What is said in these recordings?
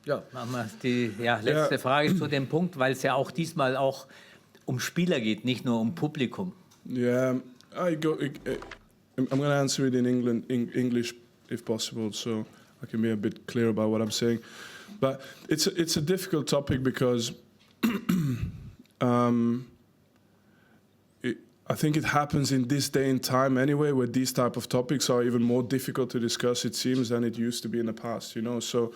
Ja, machen wir die letzte Frage zu dem Punkt, weil es ja auch diesmal auch um Spieler geht, nicht nur um Publikum. Yeah, I'm going to answer it in English if possible, so I can be a bit clear about what I'm saying. But it's a difficult topic because I think it happens in this day and time anyway, where these type of topics are even more difficult to discuss, it seems, than it used to be in the past, you know. So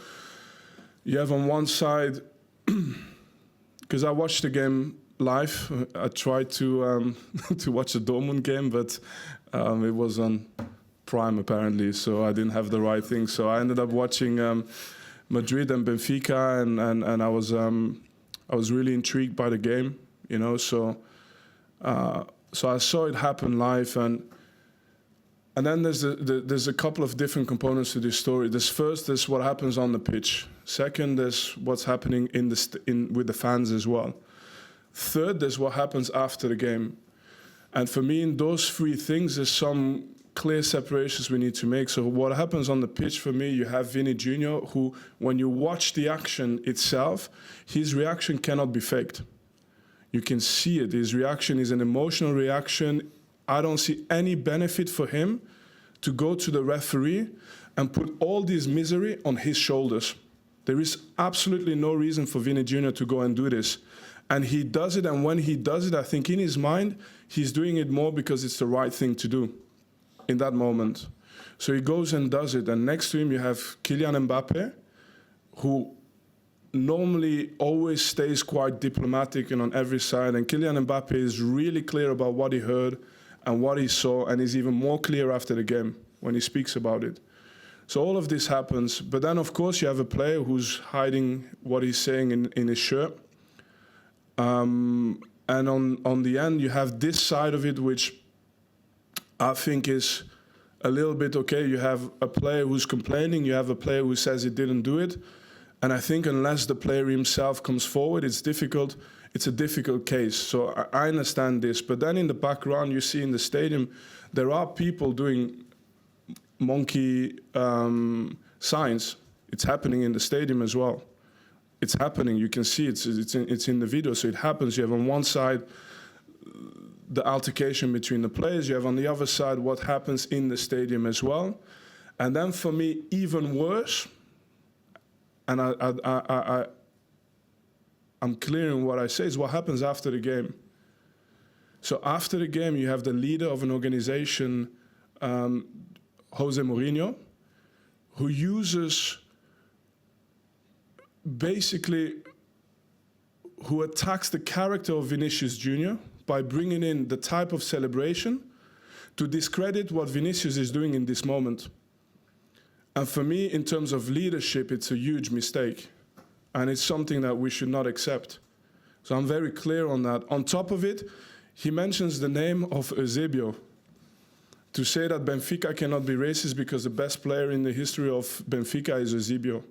you have on one side, because I watched the game live. I tried to watch the Dortmund game, but it was on Prime apparently, so I didn't have the right thing. So I ended up watching Madrid and Benfica, and I was really intrigued by the game, you know. So I saw it happen live, and then there's a couple of different components to this story. There's what happens on the pitch. Second, there's what's happening with the fans as well. Third, there's what happens after the game. And for me, in those three things, there's some clear separations we need to make. So what happens on the pitch, for me, you have Vini Junior, who, when you watch the action itself, his reaction cannot be faked. You can see it. His reaction is an emotional reaction. I don't see any benefit for him to go to the referee and put all this misery on his shoulders. There is absolutely no reason for Vini Junior to go and do this. And he does it, and when he does it, I think in his mind, he's doing it more because it's the right thing to do in that moment. So he goes and does it, and next to him you have Kylian Mbappe, who normally always stays quite diplomatic and on every side, and Kylian Mbappe is really clear about what he heard and what he saw, and is even more clear after the game when he speaks about it. So all of this happens, but then of course you have a player who's hiding what he's saying in his shirt. And on the end, you have this side of it, which I think is a little bit okay. You have a player who's complaining. You have a player who says he didn't do it. And I think unless the player himself comes forward, it's difficult. It's a difficult case. So I understand this. But then in the background, you see in the stadium, there are people doing monkey signs. It's happening in the stadium as well. It's happening. You can see it's in the video. So it happens. You have on one side the altercation between the players. You have on the other side what happens in the stadium as well. And then for me, even worse, and I'm clear in what I say, is what happens after the game. So after the game, you have the leader of an organization, José Mourinho, who uses basically, who attacks the character of Vinicius Junior by bringing in the type of celebration to discredit what Vinicius is doing in this moment. And for me, in terms of leadership, it's a huge mistake. And it's something that we should not accept. So I'm very clear on that. On top of it, he mentions the name of Eusebio. To say that Benfica cannot be racist because the best player in the history of Benfica is Eusebio.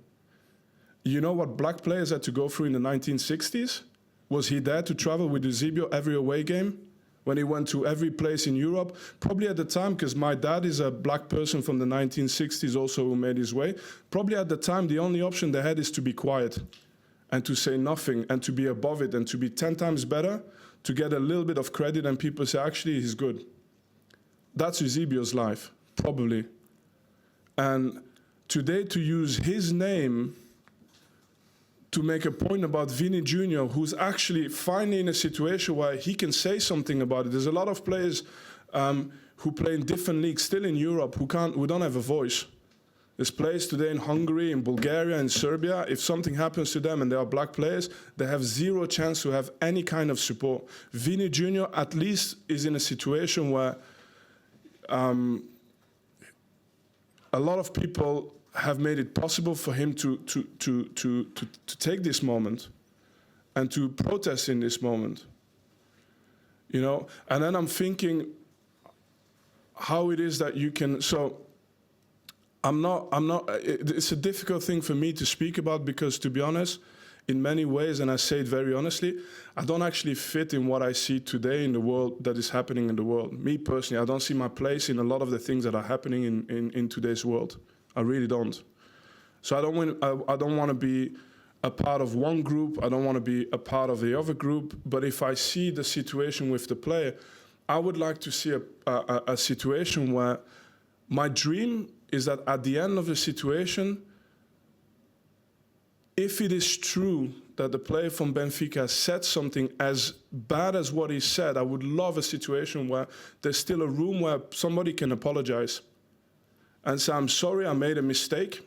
You know what black players had to go through in the 1960s? Was he there to travel with Eusebio every away game? When he went to every place in Europe? Probably at the time, because my dad is a black person from the 1960s also who made his way. Probably at the time, the only option they had is to be quiet and to say nothing and to be above it and to be 10 times better, to get a little bit of credit and people say, actually, he's good. That's Eusebio's life, probably. And today to use his name to make a point about Vini Junior, who's actually finally in a situation where he can say something about it. There's a lot of players who play in different leagues still in Europe who don't have a voice. There's players today in Hungary, in Bulgaria, in Serbia. If something happens to them and they are black players, they have zero chance to have any kind of support. Vini Junior at least is in a situation where a lot of people have made it possible for him to take this moment and to protest in this moment, you know. And then I'm thinking how it is that you can. So I'm not. It's a difficult thing for me to speak about because, to be honest, in many ways, and I say it very honestly, I don't actually fit in what I see today in the world that is happening in the world. Me personally, I don't see my place in a lot of the things that are happening in today's world. I really don't. So I don't want to be a part of one group. I don't want to be a part of the other group. But if I see the situation with the player, I would like to see a situation where my dream is that at the end of the situation, if it is true that the player from Benfica said something as bad as what he said, I would love a situation where there's still a room where somebody can apologize and say, I'm sorry, I made a mistake.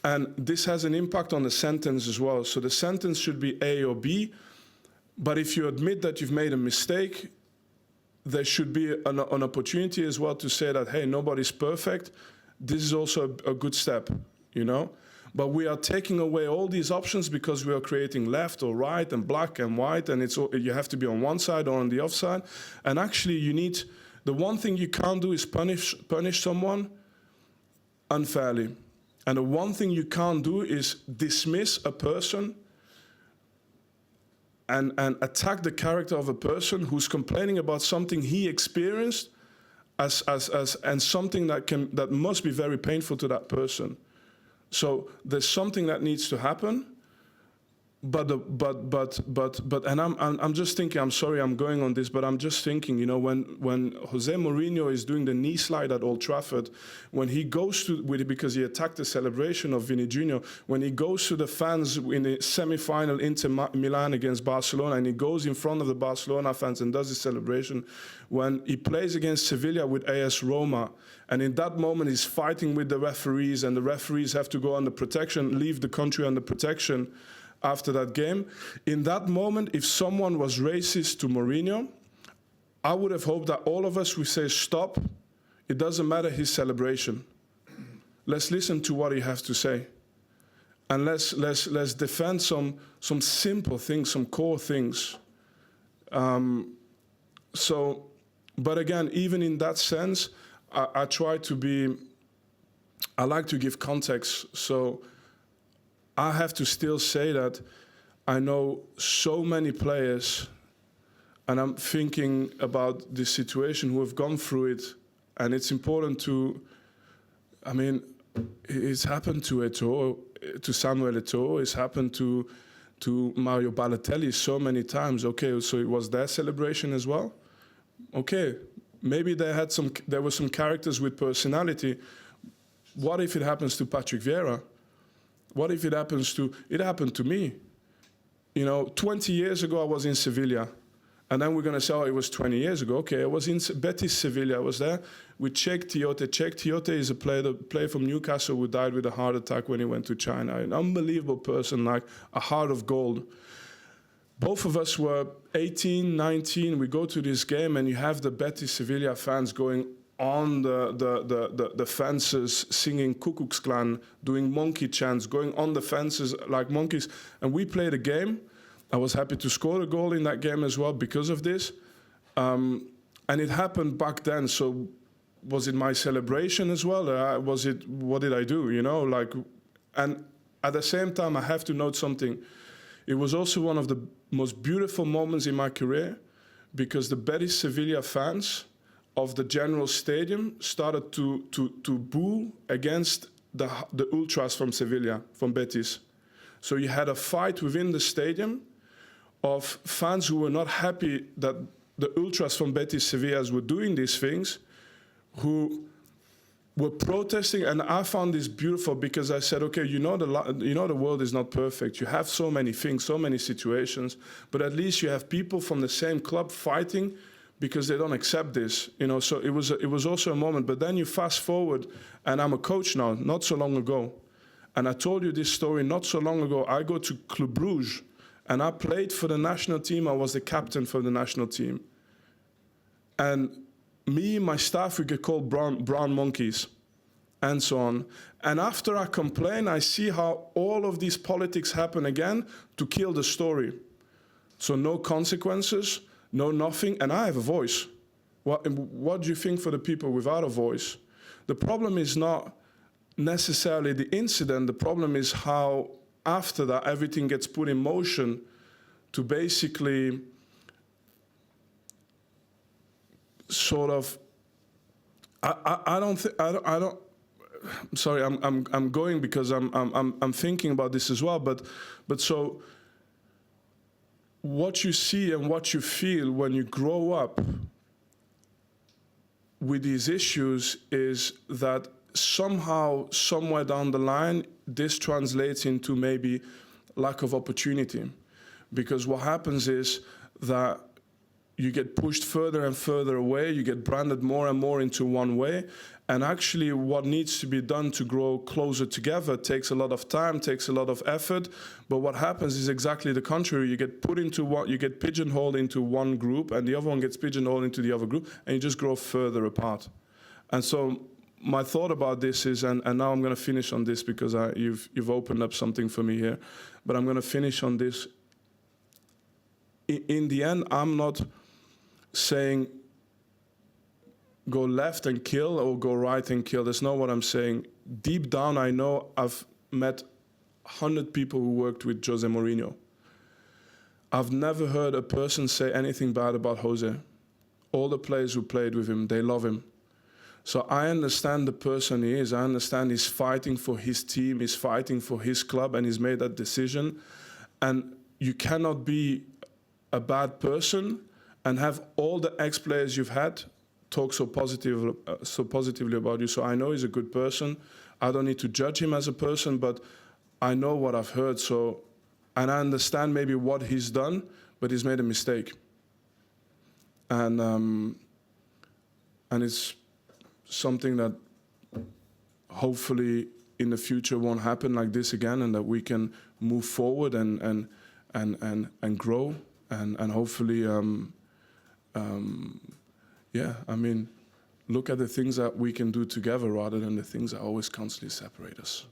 And this has an impact on the sentence as well. So the sentence should be A or B. But if you admit that you've made a mistake, there should be an opportunity as well to say that, hey, nobody's perfect. This is also a good step, you know? But we are taking away all these options because we are creating left or right and black and white, and you have to be on one side or on the other side. And actually, the one thing you can't do is punish someone unfairly. And the one thing you can't do is dismiss a person and attack the character of a person who's complaining about something he experienced and something that must be very painful to that person. So there's something that needs to happen, but and I'm just thinking, I'm sorry I'm going on this, but I'm just thinking, you know, when José Mourinho is doing the knee slide at Old Trafford, when he goes because he attacked the celebration of Vinicius Junior, when he goes to the fans in the semi-final Inter Milan against Barcelona, and he goes in front of the Barcelona fans and does his celebration, when he plays against Sevilla with AS Roma, and in that moment he's fighting with the referees, and the referees have to go under protection, leave the country under protection after that game. In that moment, if someone was racist to Mourinho, I would have hoped that all of us would say, stop, it doesn't matter his celebration. Let's listen to what he has to say. And let's defend some simple things, some core things. But again, even in that sense, I like to give context. So I have to still say that I know so many players, and I'm thinking about this situation, who have gone through it, and it's important it's happened to Eto'o, to Samuel Eto'o, it's happened to Mario Balotelli so many times. Okay, so it was their celebration as well? Okay, maybe there were some characters with personality. What if it happens to Patrick Vieira? What if it happened to me? You know, 20 years ago I was in Sevilla, and then we're going to say, oh, it was 20 years ago. Okay, I was in Betis Sevilla. I was there with Cheick Tiote. Cheick Tiote is a player from Newcastle who died with a heart attack when he went to China. An unbelievable person, like a heart of gold. Both of us were 18, 19. We go to this game, and you have the Betis Sevilla fans going on the fences, singing Ku Klux Klan, doing monkey chants, going on the fences like monkeys. And we played a game. I was happy to score a goal in that game as well because of this. And it happened back then. So was it my celebration as well? What did I do? You know, and at the same time, I have to note something. It was also one of the most beautiful moments in my career, because the Betis Sevilla fans of the General Stadium started to boo against the ultras from Sevilla, from Betis. So you had a fight within the stadium of fans who were not happy that the ultras from Betis Sevilla were doing these things, who were protesting. And I found this beautiful, because I said, okay, you know the world is not perfect. You have so many things, so many situations, but at least you have people from the same club fighting because they don't accept this, you know. So it was also a moment. But then you fast forward, and I'm a coach now, not so long ago. And I told you this story not so long ago. I go to Club Brugge, and I played for the national team. I was the captain for the national team. And me and my staff, we get called brown monkeys, and so on. And after I complain, I see how all of these politics happen again to kill the story. So no consequences, no nothing, and I have a voice. What do you think for the people without a voice? The problem is not necessarily the incident. The problem is how after that everything gets put in motion to basically sort of, sorry, I'm going because I'm thinking about this as well. But so what you see and what you feel when you grow up with these issues is that somehow, somewhere down the line, this translates into maybe lack of opportunity. Because what happens is that you get pushed further and further away, you get branded more and more into one way, and actually what needs to be done to grow closer together takes a lot of time, takes a lot of effort, but what happens is exactly the contrary. You get put into what, you get pigeonholed into one group, and the other one gets pigeonholed into the other group, and you just grow further apart. And so my thought about this is, and now I'm going to finish on this because you've opened up something for me here, but I'm going to finish on this. In the end, I'm not saying go left and kill or go right and kill. That's not what I'm saying. Deep down, I know I've met 100 people who worked with José Mourinho. I've never heard a person say anything bad about José. All the players who played with him, they love him. So I understand the person he is. I understand he's fighting for his team, he's fighting for his club, and he's made that decision. And you cannot be a bad person and have all the ex-players you've had talk so positively about you. So I know he's a good person. I don't need to judge him as a person, but I know what I've heard. So, and I understand maybe what he's done, but he's made a mistake. And it's something that hopefully in the future won't happen like this again, and that we can move forward and grow and hopefully. Yeah, I mean, look at the things that we can do together rather than the things that always constantly separate us.